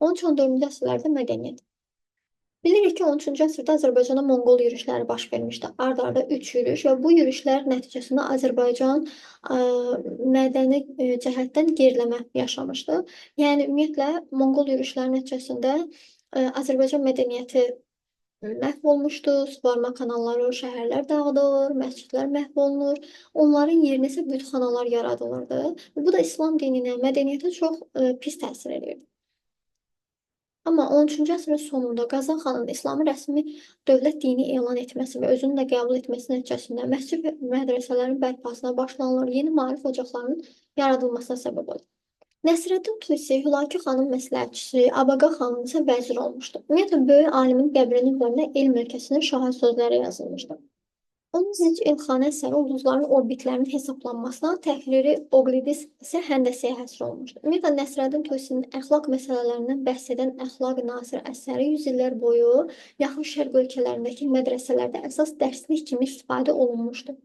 13-14-cü əsrlərdə mədəniyyət. Bilirik ki, 13-cü əsrdə Azərbaycana Monqol yürüşləri baş vermişdi. Ard-arda 3 yürüş və bu yürüşlər nəticəsində Azərbaycan ə, mədəni cəhətdən geriləmə yaşamışdı. Yəni ümumiyyətlə Monqol yürüşləri nəticəsində Azərbaycan mədəniyyəti məhv olmuşdu. Suvarma kanalları, şəhərlər dağıdılır, məscidlər məhv olunur. Onların yerinə isə bütxanalar yaradılırdı. Bu da İslam dininə, mədəniyyətə çox pis təsir edirdi. Amma 13-cü əsrin sonunda Qazan xanın İslamı rəsmi dövlət dini elan etməsi və özünü də qəbul etməsi nəticəsində məscid və mədrəsələrin bərpasına başlanılır, yeni maarif ocaqlarının yaradılmasına səbəb olur. Nəsrəddin Tusi Hülakü xanın məsləhətçisi, Abaqa xanın isə vəziri olmuşdu. Ümumiyyətlə, böyük alimin qəbrinin üzərində elm ölkəsinin şaha sözləri yazılmışdı. Onun Zic Elxanə əsəri ulduzların orbitlərinin hesablanmasına, təhriri Oqlidis isə həndəsəyə həsr olmuşdur. Ümumiyyətlə, Nəsrəddin Tusinin əxlaq məsələlərindən bəhs edən Əxlaq-ı Nasir əsəri 100 illər boyu yaxın şərq ölkələrindəki mədrəsələrdə əsas dərslik kimi istifadə olunmuşdur.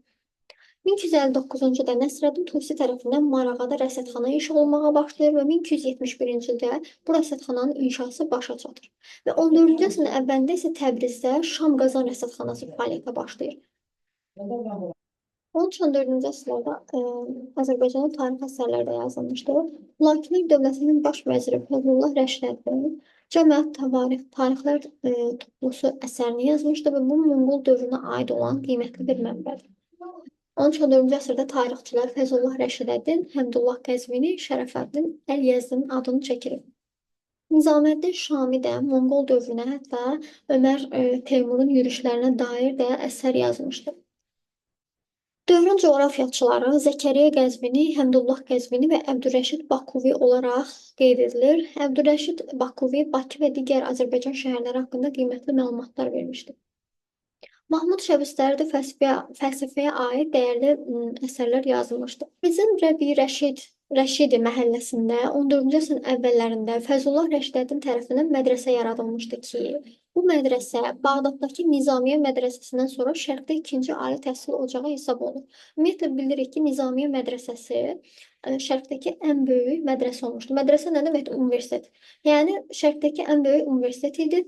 1259-cu ildə Nəsrəddin Tusi tərəfindən Marağada rəsədxana inşa olunmağa başlayır və 1271-ci ildə bu rəsədxananın inşası başa çatır. Və 14-cü əsrin əvvəlində isə Təbrizdə Şam-Qazan rəsədxanası fəaliyyətə başlayır. 13-14-cü əsrlərdə Azərbaycanın tarix əsərlərdə yazılmışdır. Hülakülər dövlətinin baş vəziri Fəzlullah Rəşidəddin Cəmiət tarixlər toplusu əsərini yazmışdır və bu Monqol dövrünə aid olan qiymətli bir mənbədir. 13-14-cü əsrdə tarixçilər Fəzlullah Rəşidəddin, Həmdullah Qəzvini, Şərəfəddin Əl-Yəzdinin adını çəkir. Nizaməddin Şami də Monqol dövrünə, hətta Ömər Teymurun yürüşlərinə dair də əsər yazmışdır. Dövrün coğrafiyaçıları Zəkəriyyə Qəzvini, Həmdullah Qəzvini və Əbdürrəşid Bakuvi olaraq qeyd edilir. Əbdürrəşid Bakuvi Bakı və digər Azərbaycan şəhərləri haqqında qiymətli məlumatlar vermişdir. Mahmud Şəbistəri də fəlsəfəyə aid dəyərli əsərlər yazılmışdır. Bizim Rəşidi məhəlləsində 14-cü əsrin əvvəllərində Fəzlullah Rəşidəddin tərəfindən mədrəsə yaradılmışdı ki, bu mədrəsə Bağdaddakı Nizamiye mədrəsəsindən sonra Şərqdə ikinci ali təhsil ocağı hesab olunur. Ümumiyyətlə bilirik ki, Nizamiye mədrəsəsi Şərqdəki ən böyük mədrəsə olmuşdu. Mədrəsə nə deməkdir? Universitet. Yəni Şərqdəki ən böyük universitet idi.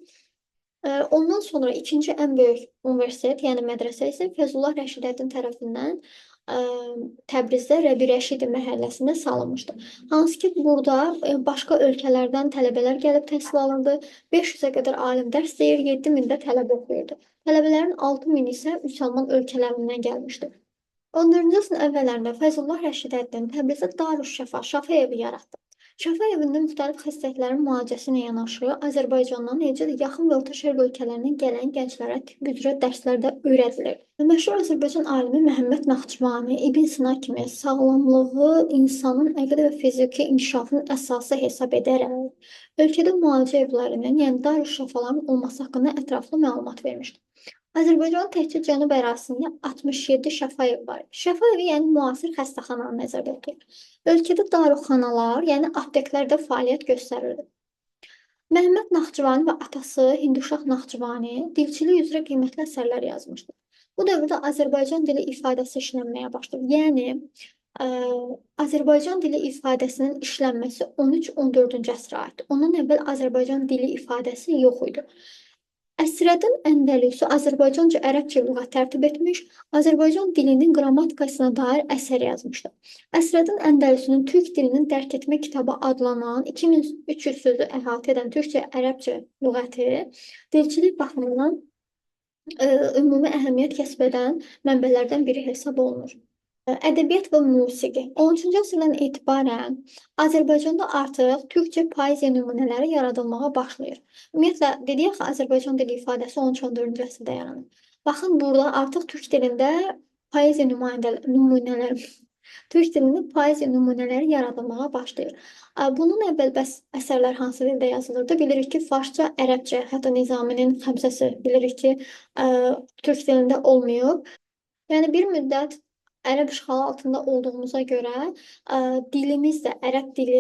Ondan sonra ikinci ən böyük universitet, yəni mədrəsə isə Fəzlullah Rəşidəddin tərəfindən Təbrizdə Rəbi Rəşidi məhəlləsində salınmışdı. Hansı ki, burada başqa ölkələrdən tələbələr gəlib təhsil alırdı. 500-ə qədər alim dərs deyir, 7000 də tələbə oxuyurdu. Tələbələrin 6000 isə müsəlman ölkələrindən gəlmişdi. 14-cü əsrin əvvəllərində Fəzlullah Rəşidəddin Təbrizdə Darüşşəfa, Şəfa evi yaratdı. Şəfa evində müxtəlif xəstəliklərin müalicəsi ilə yanaşı, Azərbaycandan, eləcə də yaxın və orta şərq ölkələrindən gələn gənclərə tibb üzrə dərslər də öyrədilir. Məşhur Azərbaycan alimi Məhəmməd Naxçıvani, İbn Sina kimi sağlamlığı insanın əqli və fiziki inkişafının əsası hesab edərək, ölkədə müalicə evlərinin, yəni Darüşşəfaların olması haqqında ətraflı məlumat vermişdir. Azərbaycanın təkcə cənub ərazisində 67 şəfa evi var. Şəfa evi, yəni müasir xəstəxananı nəzərdə tutur. Ölkədə darıxanalar, yəni apteklər də fəaliyyət göstərirdi. Məhəmməd Naxçıvani və atası Hinduşah Naxçıvani dilçilik üzrə qiymətli əsərlər yazmışdır. Bu dövrdə Azərbaycan dili ifadəsi işlənməyə başladı. Yəni Azərbaycan dili ifadəsinin işlənməsi 13-14-cü əsrə aiddir. Ondan əvvəl Azərbaycan dili ifadəsi yox idi. Əsrəddin Əndəlusi Azərbaycanca ərəbcə lüğət tərtib etmiş, Azərbaycan dilinin qrammatikasına dair əsər yazmışdı. Əsrəddin Əndəlusinin Türk dilinin dərk etmə kitabı adlanan 2300 sözü əhatə edən türkcə-ərəbcə lüğəti dilçilik baxımından ümumi əhəmiyyət kəsb edən mənbələrdən biri hesab olunur. Ədəbiyyat və musiqi. 13-cü əsrdən etibarən Azərbaycanda artıq türkcə poeziya nümunələri yaradılmağa başlayır. Ümumiyyətlə, dedik axı, Azərbaycan dili ifadəsi 13-14-cü əsrdə yaranır. Baxın, burada artıq türk dilində poeziya nümunələri yaradılmağa başlayır. Bunun əvvəl bəs əsərlər hansı dildə yazılırdı? Bilirik ki, farsça, ərəbcə, hətta Nizaminin xəmsəsi bilirik ki, türk dilində olmayıb. Yəni bir müddət ərəb işğalı altında olduğumuza görə dilimiz də ərəb dili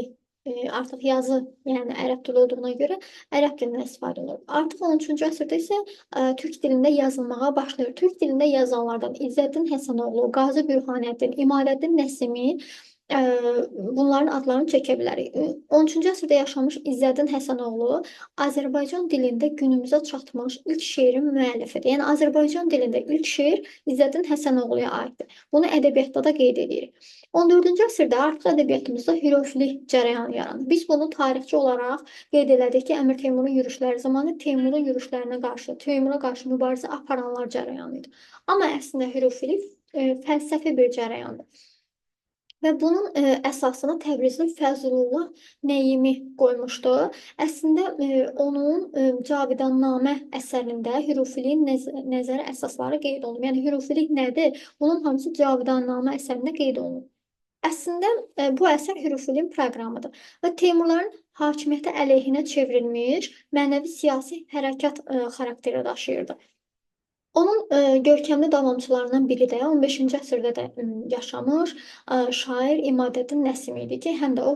artıq yazı, yəni ərəb dili olduğuna görə ərəb dilindən istifadə olunur. Artıq 13-cü əsrdə isə türk dilində yazılmağa başlayır. Türk dilində yazanlardan İzzəddin Həsənoğlu, Qazi Bürhanəddin, İmadəddin Nəsimi Ə, bunların adlarını çəkə bilərik. 13-cü əsrdə yaşamış İzzəddin Həsənoğlu Azərbaycan dilində günümüzə çatmış ilk şeirin müəllifidir. Yəni Azərbaycan dilində ilk şeir İzzəddin Həsənoğluya aiddir. Bunu ədəbiyyatda da qeyd edirik. 14-cü əsrdə artıq ədəbiyyatımızda hürufilik cərəyanı yarandı. Biz bunu tarixçi olaraq qeyd elədik ki, Əmir Teymurun yürüşləri zamanı Teymurun yürüşlərinə qarşı, Teymura qarşı mübarizə aparanlar cərəyanı idi. Amma əslində hürufilik fəlsəfi bir cərəyandır. Və bunun əsasını Təbrizli Fəzlullah Nəyimi qoymuşdu. Əslində onun Cavidannamə əsərində hürufiliyin nəzəri əsasları qeyd olunur. Yəni hürufilik nədir? Bunun hamısı Cavidannamə əsərində qeyd olunur. Əslində bu əsər hürufiliyin proqramıdır və Teymurların hakimiyyəti əleyhinə çevrilmiş mənəvi siyasi hərəkat xarakteri daşıyırdı. Onun görkəmli davamçılarından biri də 15-ci əsrdə də yaşamış şair İmadəddin Nəsim idi ki, həm də o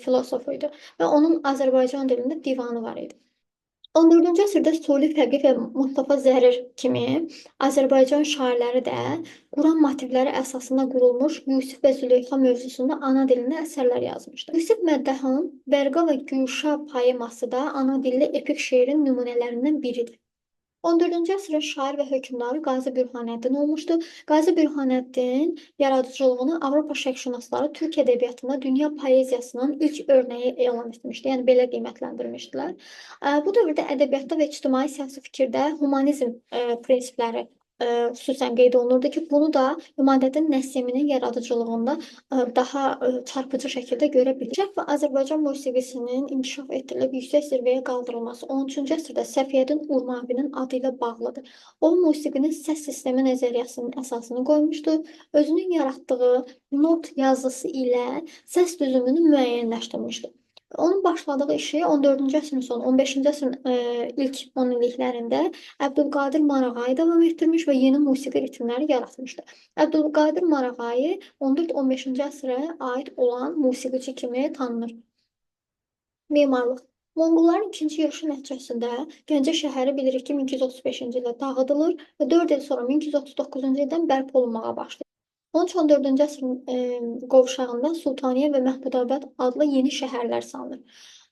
filosof idi və onun Azərbaycan dilində divanı var idi. 14-cü əsrdə Suli Fəqih və Mustafa Zərir kimi Azərbaycan şairləri də Quran motivləri əsasında qurulmuş Yusif və Züleyxa mövzusunda ana dilində əsərlər yazmışdı. Yusif Məddəhan Bərqa və Gülşah poeması da ana dilli epik şeirin nümunələrindən biridir. 14-cü əsrin şair və hökmdarı Qazi Bürhanəddin olmuşdu. Qazi Bürhanəddin yaradıcılığını Avropa şərqşünasları Türk ədəbiyyatında dünya poeziyasının ilk örnəyi elan etmişdi. Yəni belə qiymətləndirmişdilər. Bu dövrdə ədəbiyyatda və ictimai siyasi fikirdə humanizm prinsipləri xüsusən qeyd olunurdu ki, bunu da İmadəddin Nəsiminin yaradıcılığında daha çarpıcı şəkildə görə bilirik. Şərq və Azərbaycan musiqisinin inkişaf etdirilib yüksək zirvəyə qaldırılması 13-cü əsrdə Səfiyyəddin Urmavinin adı ilə bağlıdır. O, musiqinin səs sistemi nəzəriyyəsinin əsasını qoymuşdu. Özünün yaratdığı not yazısı ilə səs düzümünü müəyyənləşdirmişdi. Onun başladığı işi 14-cü əsrin sonu, 15-ci əsrin ilk 10 illiklərində Əbdülqadir Marağayi davam etdirmiş və yeni musiqi ritmləri yaratmışdı. Əbdülqadir Marağayi 14-15-ci əsrə aid olan musiqiçi kimi tanınır. Memarlıq. Monqolların ikinci yürüşü nəticəsində Gəncə şəhəri bilirik ki, 1235-ci ildə dağıdılır və 4 il sonra 1239-cu ildən bərpa olunmağa başlayır. 13-14-cü əsrin qovşağında Sultaniyə və Məhmudabad adlı yeni şəhərlər salınır.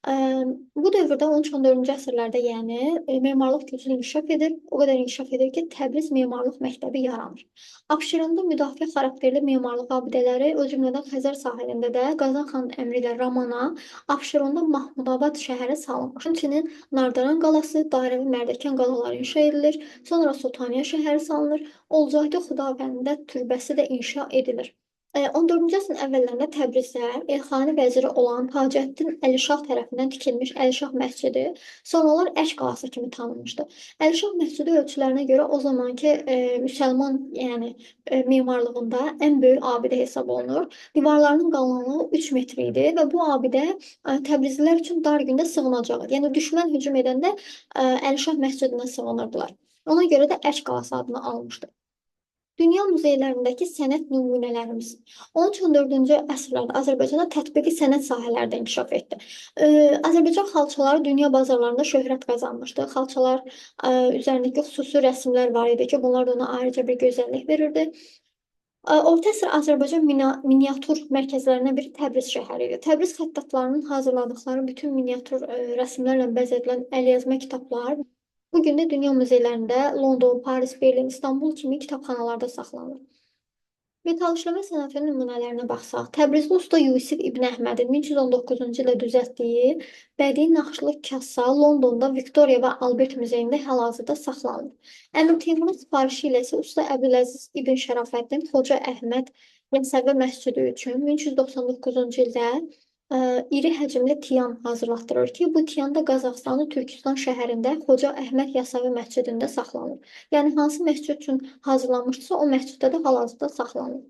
Bu dövrdə 13-14-cü əsrlərdə yəni memarlıq güclü inkişaf edir. O qədər inkişaf edir ki, Təbriz Memarlıq Məktəbi yaranır. Abşeronda müdafiə xarakterli memarlıq abidələri, o cümlədən Xəzər sahilində də Qazan xanın əmri ilə Ramana, Abşeronda Mahmudabad şəhəri salınmış. Həmçinin Nardaran qalası, Dairəvi Mərdəkan qalaları inşa edilir. Sonra Sultaniyə şəhəri salınır. Olcaydı Xudavəndə türbəsi də inşa edilir. 14-cü əsrin əvvəllərində Təbrizdə Elxani vəziri olan Hacəddin Əlişah tərəfindən tikilmiş Əlişah məscidi sonralar Əş qalası kimi tanınmışdı. Əlişah məscidi ölçülərinə görə o zamanki müsəlman, yəni memarlığında ən böyük abidə hesab olunur. Divarlarının qalınlığı 3 metr idi və bu abidə Təbrizlilər üçün dar gündə sığınacaq. Yəni düşmən hücum edəndə Əlişah məscidinə sığınırdılar. Ona görə də Əş qalası adını almışdı. Dünya muzeylərindəki sənət nümunələrimiz 13-14-cü əsrlərdə Azərbaycanda tətbiqi sənət sahələrdə inkişaf etdi. Azərbaycan xalçaları dünya bazarlarında şöhrət qazanmışdı. Xalçalar üzərindəki xüsusi rəsmlər var idi ki, bunlar da ona ayrıca bir gözəllik verirdi. Orta əsr Azərbaycan miniatür mərkəzlərindən biri Təbriz şəhəri idi. Təbriz xəttatlarının hazırladıqları bütün miniatür rəsmlərlə bəzədilən əlyazma kitablar bu gün də dünya muzeylərində London, Paris, Berlin, İstanbul kimi kitabxanalarda saxlanılır. Metal işləmə sənətinin nümunələrinə baxsaq, Təbrizli usta Yusif İbn Əhmədin 1319-cu ildə düzəltdiyi bədii naxışlı kasa Londonda Viktoriya və Albert muzeyində hal-hazırda saxlanılır. Əmir Teymurun sifarişi ilə isə usta Əbdüləziz İbn Şərafəddin Xoca Əhməd Yəsəvi məscidi üçün 1399-cu ildə iri həcmli tiyan hazırlatdırır ki, bu tiyan da Qazaxıstanın Türkistan şəhərində Xoca Əhməd Yəsəvi məscidində saxlanılır. Yəni hansı məscid üçün hazırlanmışdırsa, o məsciddə də hal-hazırda saxlanılır.